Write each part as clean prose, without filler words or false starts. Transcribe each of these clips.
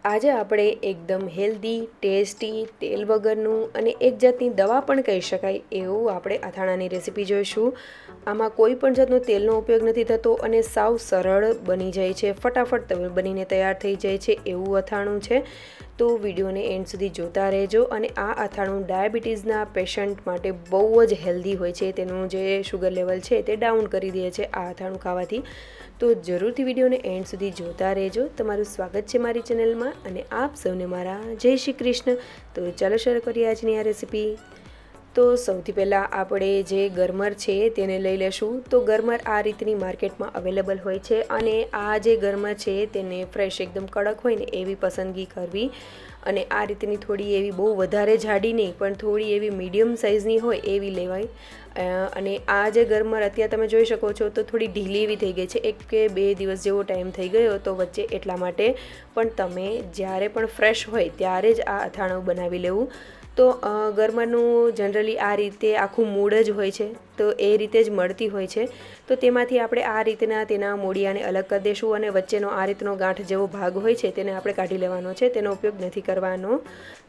આજે આપણે એકદમ હેલ્ધી, ટેસ્ટી, તેલ વગરનું અને એક જાતની દવા પણ કહી શકાય એવું આપણે અથાણાંની રેસીપી જોઈશું. આમાં કોઈ પણ જાતનો તેલનો ઉપયોગ નથી થતો અને સાવ સરળ બની જાય છે, ફટાફટ બનીને તૈયાર થઈ જાય છે એવું અથાણું છે. તો વિડીયોને એન્ડ સુધી જોતા રહેજો. અને આ અથાણું ડાયાબિટીસના પેશન્ટ માટે બહુ જ હેલ્ધી હોય છે. તેનું જે શુગર લેવલ છે તે ડાઉન કરી દે છે આ અથાણું ખાવાથી. તો જરૂરથી વિડીયોને એન્ડ સુધી જોતા રહેજો. તમારું સ્વાગત છે મારી ચેનલમાં અને આપ સૌને મારા જય શ્રી કૃષ્ણ. તો ચાલો શરૂ કરીએ આજની આ રેસીપી. તો સૌથી પહેલાં આપણે જે ગરમર છે તેને લઈ લેશું. તો ગરમર આ રીતની માર્કેટમાં અવેલેબલ હોય છે અને આ જે ગરમર છે તેને ફ્રેશ એકદમ કડક હોય ને એવી પસંદગી કરવી. અને આ રીતની થોડી એવી બહુ વધારે જાડી નહીં પણ થોડી એવી મીડિયમ સાઇઝની હોય એવી લેવાય. અને આ જે ગરમર અત્યારે તમે જોઈ શકો છો તો થોડી ઢીલી એવી થઈ ગઈ છે, 1 કે 2 દિવસ જેવો ટાઈમ થઈ ગયો તો વચ્ચે, એટલા માટે. પણ તમે જ્યારે પણ ફ્રેશ હોય ત્યારે જ આ અથાણું બનાવી લેવું. તો ગરમરનું જનરલી આ રીતે આખું મૂળ જ હોય છે, તો એ રીતે જ મળતી હોય છે. તો તેમાંથી આપણે આ રીતના તેના મૂળિયાને અલગ કરી દઈશું અને વચ્ચેનો આ રીતનો ગાંઠ જેવો ભાગ હોય છે તેને આપણે કાઢી લેવાનો છે, તેનો ઉપયોગ નથી કરવાનો.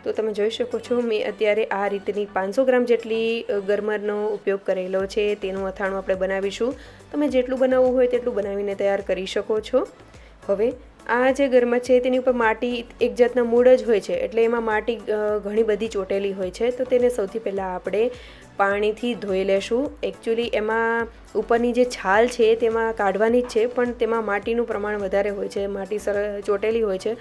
તો તમે જોઈ શકો છો મેં અત્યારે આ રીતની 500 ગ્રામ જેટલી ગરમરનો ઉપયોગ કરેલો છે. તેનું અથાણું આપણે બનાવીશું. તમે જેટલું બનાવવું હોય તેટલું બનાવીને તૈયાર કરી શકો છો. હવે આ જે ગરમર છે તેની ઉપર માટી એક જાતના મૂળ જ હોય છે, એટલે એમાં માટી ઘણી બધી ચોટેલી હોય છે. તો તેને સૌથી પહેલાં આપણે પાણીથી ધોઈ લેશું. એકચ્યુઅલી એમાં ઉપરની જે છાલ છે તેમાં કાઢવાની જ છે, પણ તેમાં માટીનું પ્રમાણ વધારે હોય છે, માટી ચોટેલી હોય છે.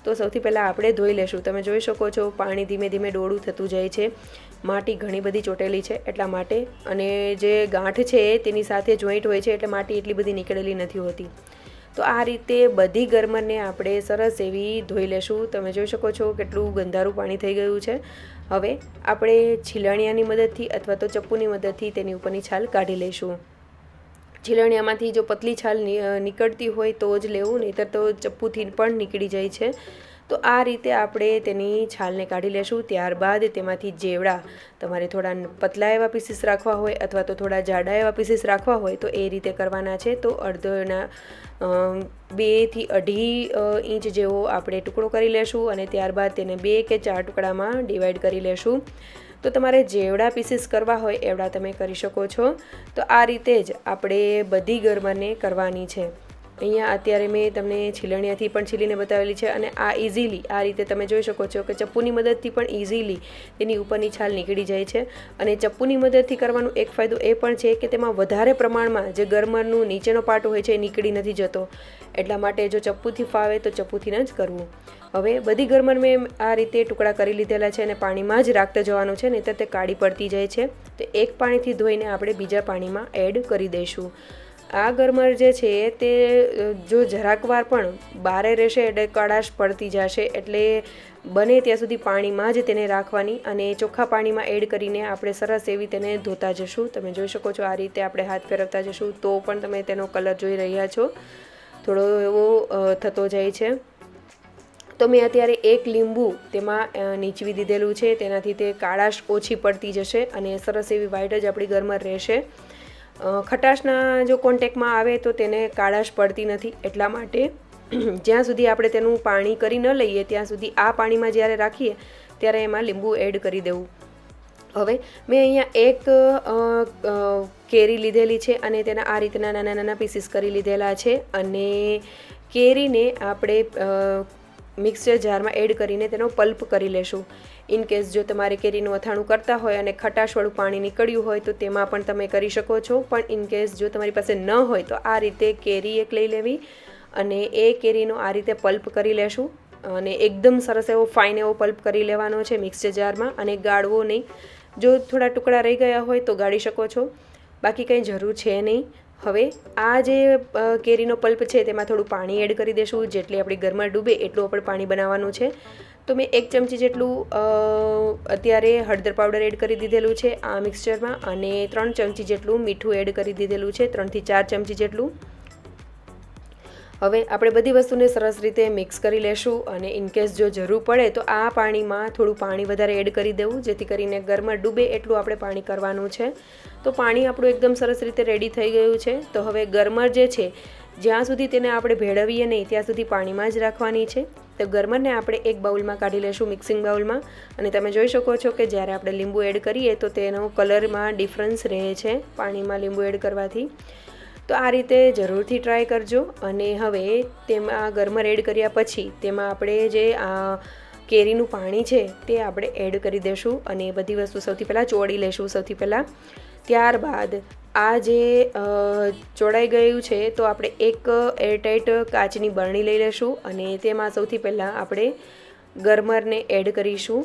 તો સૌથી પહેલાં આપણે ધોઈ લેશું. તમે જોઈ શકો છો પાણી ધીમે ધીમે ડોળું થતું જાય છે, માટી ઘણી બધી ચોટેલી છે એટલા માટે. અને જે ગાંઠ છે તેની સાથે જોઈન્ટ હોય છે એટલે માટી એટલી બધી નીકળેલી નથી હોતી. તો આ રીતે બધી ગરમરને આપણે સરસ એવી ધોઈ લેશું. તમે જોઈ શકો છો કેટલું ગંધારું પાણી થઈ ગયું છે. હવે આપણે છીલણિયાની મદદથી અથવા તો ચપ્પુની મદદથી તેની ઉપરની છાલ કાઢી લઈશું. છીલણિયામાંથી જો પતલી છાલ નીકળતી હોય તો જ લેવું, નહીંતર તો ચપ્પુથી પણ નીકળી જાય છે. તો આ રીતે આપણે તેની છાલને કાઢી લેશું. ત્યારબાદ તેમાંથી જેવડા, તમારે થોડા પતલા એવા પીસીસ રાખવા હોય અથવા તો થોડા જાડા એવા પીસીસ રાખવા હોય તો એ રીતે કરવાના છે. તો અડધોના 2 થી 2.5 ઇંચ જેવો આપણે ટુકડો કરી લેશું અને ત્યારબાદ તેને 2 કે 4 ટુકડામાં ડિવાઈડ કરી લેશું. તો તમારે જેવડા પીસીસ કરવા હોય એવડા તમે કરી શકો છો. તો આ રીતે જ આપણે બધી ગરમરને કરવાની છે. અહીંયા અત્યારે મેં તમને છીલણિયાથી પણ છીલીને બતાવેલી છે અને આ ઇઝીલી આ રીતે તમે જોઈ શકો છો કે ચપ્પુની મદદથી પણ ઇઝીલી તેની ઉપરની છાલ નીકળી જાય છે. અને ચપ્પુની મદદથી કરવાનો એક ફાયદો એ પણ છે કે તેમાં વધારે પ્રમાણમાં જે ગરમરનું નીચેનો પાર્ટ હોય છે એ નીકળી નથી જતો, એટલા માટે જો ચપ્પુથી ફાવે તો ચપ્પુથી જ કરવું. હવે બધી ગરમર મેં આ રીતે ટુકડા કરી લીધેલા છે અને પાણીમાં જ રાખતા જવાનું છે, નહીંતર તે કાળી પડતી જાય છે. તો એક પાણીથી ધોઈને આપણે બીજા પાણીમાં એડ કરી દઈશું. આ ગરમર જે છે તે જો જરાક વાર પણ બારે રહેશે એટલે કડાશ પડતી જશે, એટલે બને ત્યાં સુધી પાણીમાં જ તેને રાખવાની અને ચોખ્ખા પાણીમાં એડ કરીને આપણે સરસ એવી તેને ધોતા જશું. તમે જોઈ શકો છો આ રીતે આપણે હાથ ફેરવતા જશું તો પણ તમે તેનો કલર જોઈ રહ્યા છો થોડો એવો થતો જાય છે. તો મેં અત્યારે 1 લીંબુ તેમાં નીચવી દીધેલું છે, તેનાથી તે કાળાશ ઓછી પડતી જશે અને સરસ એવી વ્હાઈટ જ આપણી ગરમર રહેશે. ખટાશના જો કોન્ટેક્ટમાં આવે તો તેને કાળાશ પડતી નથી, એટલા માટે જ્યાં સુધી આપણે તેનું પાણી કરી ન લઈએ ત્યાં સુધી આ પાણીમાં જ્યારે રાખીએ ત્યારે એમાં લીંબુ એડ કરી દેવું. હવે મેં અહીંયા 1 કેરી લીધેલી છે અને તેના આ રીતના નાના નાના પીસીસ કરી લીધેલા છે. અને કેરીને આપણે મિક્સર જારમાં એડ કરીને તેનો પલ્પ કરી લેશું. ઇનકેસ જો તમારે કેરીનું અથાણું કરતા હોય અને ખટાશવાળું પાણી નીકળ્યું હોય તો તેમાં પણ તમે કરી શકો છો. પણ ઇનકેસ જો તમારી પાસે ન હોય તો આ રીતે કેરી એક લઈ લેવી અને એ કેરીનો આ રીતે પલ્પ કરી લેશું. અને એકદમ સરસ એવો ફાઇન એવો પલ્પ કરી લેવાનો છે મિક્સર જારમાં, અને ગાળવો નહીં. જો થોડા ટુકડા રહી ગયા હોય તો ગાળી શકો છો, બાકી કંઈ જરૂર છે નહીં. હવે આ જે કેરીનો પલ્પ છે તેમાં થોડું પાણી એડ કરી દઈશું. જેટલી આપણી ગરમર ડૂબે એટલું આપણે પાણી બનાવવાનું છે. તો મેં 1 ચમચી જેટલું અત્યારે હળદર પાવડર એડ કરી દીધેલું છે આ મિક્સચરમાં અને 3 ચમચી જેટલું મીઠું એડ કરી દીધેલું છે, 3 થી 4 ચમચી જેટલું. હવે આપણે બધી વસ્તુને સરસ રીતે મિક્સ કરી લેશું અને ઇનકેસ જો જરૂર પડે તો આ પાણીમાં થોડું પાણી વધારે એડ કરી દેવું, જેથી કરીને ગરમર ડૂબે એટલું આપણે પાણી કરવાનું છે. તો પાણી આપણું એકદમ સરસ રીતે રેડી થઈ ગયું છે. તો હવે ગરમર જે છે જ્યાં સુધી તેને આપણે ભેળવીએ નહીં ત્યાં સુધી પાણીમાં જ રાખવાની છે. તો ગરમરને આપણે એક બાઉલમાં કાઢી લેશું, મિક્સિંગ બાઉલમાં. અને તમે જોઈ શકો છો કે જ્યારે આપણે લીંબુ એડ કરીએ તો તેનો કલરમાં ડિફરન્સ રહે છે પાણીમાં લીંબુ એડ કરવાથી. તો આ રીતે જરૂરથી ટ્રાય કરજો. અને હવે તેમાં ગરમર એડ કર્યા પછી તેમાં આપણે જે કેરીનું પાણી છે તે આપણે એડ કરી દઈશું અને બધી વસ્તુ સૌથી પહેલાં ચોળી લેશું સૌથી પહેલાં. ત્યારબાદ આ જે ચોળાઈ ગયું છે તો આપણે એક એરટાઈટ કાચની બરણી લઈ લેશું અને તેમાં સૌથી પહેલાં આપણે ગરમરને એડ કરીશું.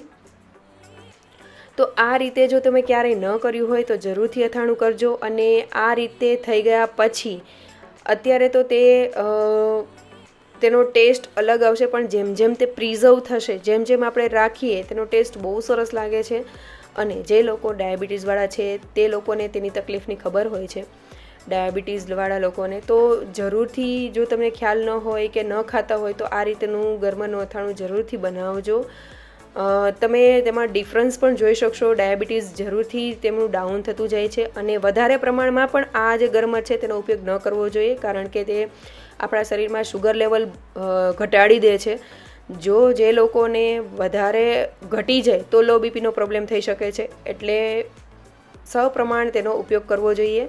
તો આ રીતે જો તમે ક્યારેય ન કર્યું હોય તો જરૂરથી અથાણું કરજો. અને આ રીતે થઈ ગયા પછી અત્યારે તો તેનો ટેસ્ટ અલગ આવશે, પણ જેમ જેમ તે પ્રિઝર્વ થશે, જેમ જેમ આપણે રાખીએ તેનો ટેસ્ટ બહુ સરસ લાગે છે. અને જે લોકો ડાયાબિટીસવાળા છે તે લોકોને તેની તકલીફની ખબર હોય છે, ડાયાબિટીસવાળા લોકોને, તો જરૂરથી જો તમને ખ્યાલ ન હોય કે ન ખાતા હોય તો આ રીતનું ગરમરનું અથાણું જરૂરથી બનાવજો. તમે તેમાં ડિફરન્સ પણ જોઈ શકશો. ડાયાબિટીસ જરૂરથી તેમનું ડાઉન થતું જાય છે. અને વધારે પ્રમાણમાં પણ આ જે ગરમર છે તેનો ઉપયોગ ન કરવો જોઈએ, કારણ કે તે આપણા શરીરમાં શુગર લેવલ ઘટાડી દે છે. જો જે લોકોને વધારે ઘટી જાય તો લો બીપીનો પ્રોબ્લેમ થઈ શકે છે, એટલે સપ્રમાણ તેનો ઉપયોગ કરવો જોઈએ.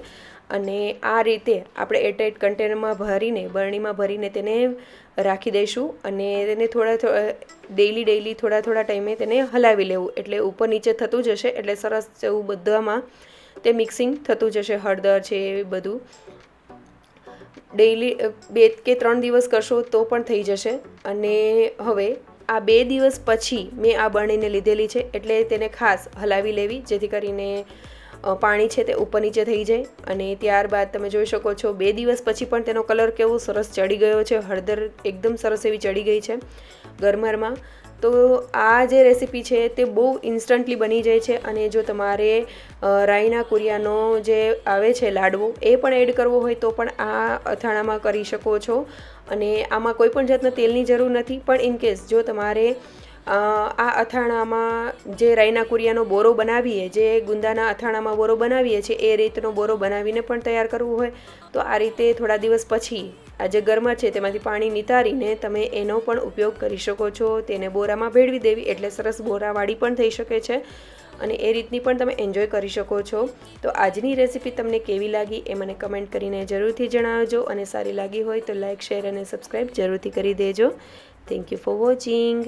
અને આ રીતે આપણે એરટાઈટ કન્ટેનરમાં ભરીને, બરણીમાં ભરીને તેને રાખી દઈશું અને તેને ડેઈલી થોડા ટાઈમે તેને હલાવી લેવું, એટલે ઉપર નીચે થતું જશે, એટલે સરસ એવું બધામાં તે મિક્સિંગ થતું જશે. હળદર છે એ બધું ડેઈલી 2 કે 3 દિવસ કરશો તો પણ થઈ જશે. અને હવે આ 2 દિવસ પછી મેં આ બરણીને લીધેલી છે, એટલે તેને ખાસ હલાવી લેવી, જેથી કરીને પાણી છે તે ઉપર નીચે થઈ જાય. અને ત્યારબાદ તમે જોઈ શકો છો 2 દિવસ પછી પણ તેનો કલર કેવો સરસ ચડી ગયો છે. હળદર એકદમ સરસ એવી ચડી ગઈ છે ગરમરમાં. તો આ જે રેસીપી છે તે બહુ ઇન્સ્ટન્ટલી બની જાય છે. અને જો તમારે રાઈના કુરિયાનો જે આવે છે લાડવો એ પણ એડ કરવો હોય તો પણ આ અથાણામાં કરી શકો છો. અને આમાં કોઈ પણ જાતના તેલની જરૂર નથી. પણ ઇનકેસ જો તમારે આ અથાણામાં જે રાઈના કુરિયાનો બોરો બનાવીએ, જે ગુંદાના અથાણામાં બોરો બનાવીએ છીએ એ રીતનો બોરો બનાવીને પણ તૈયાર કરવું હોય તો આ રીતે થોડા દિવસ પછી આ જે ગરમર છે તેમાંથી પાણી નિતારીને તમે એનો પણ ઉપયોગ કરી શકો છો. તેને બોરામાં ભેળવી દેવી એટલે સરસ બોરાવાળી પણ થઈ શકે છે અને એ રીતની પણ તમે એન્જોય કરી શકો છો. તો આજની રેસીપી તમને કેવી લાગી એ મને કમેન્ટ કરીને જરૂરથી જણાવજો. અને સારી લાગી હોય તો લાઇક, શેર અને સબસ્ક્રાઈબ જરૂરથી કરી દેજો. Thank you for watching.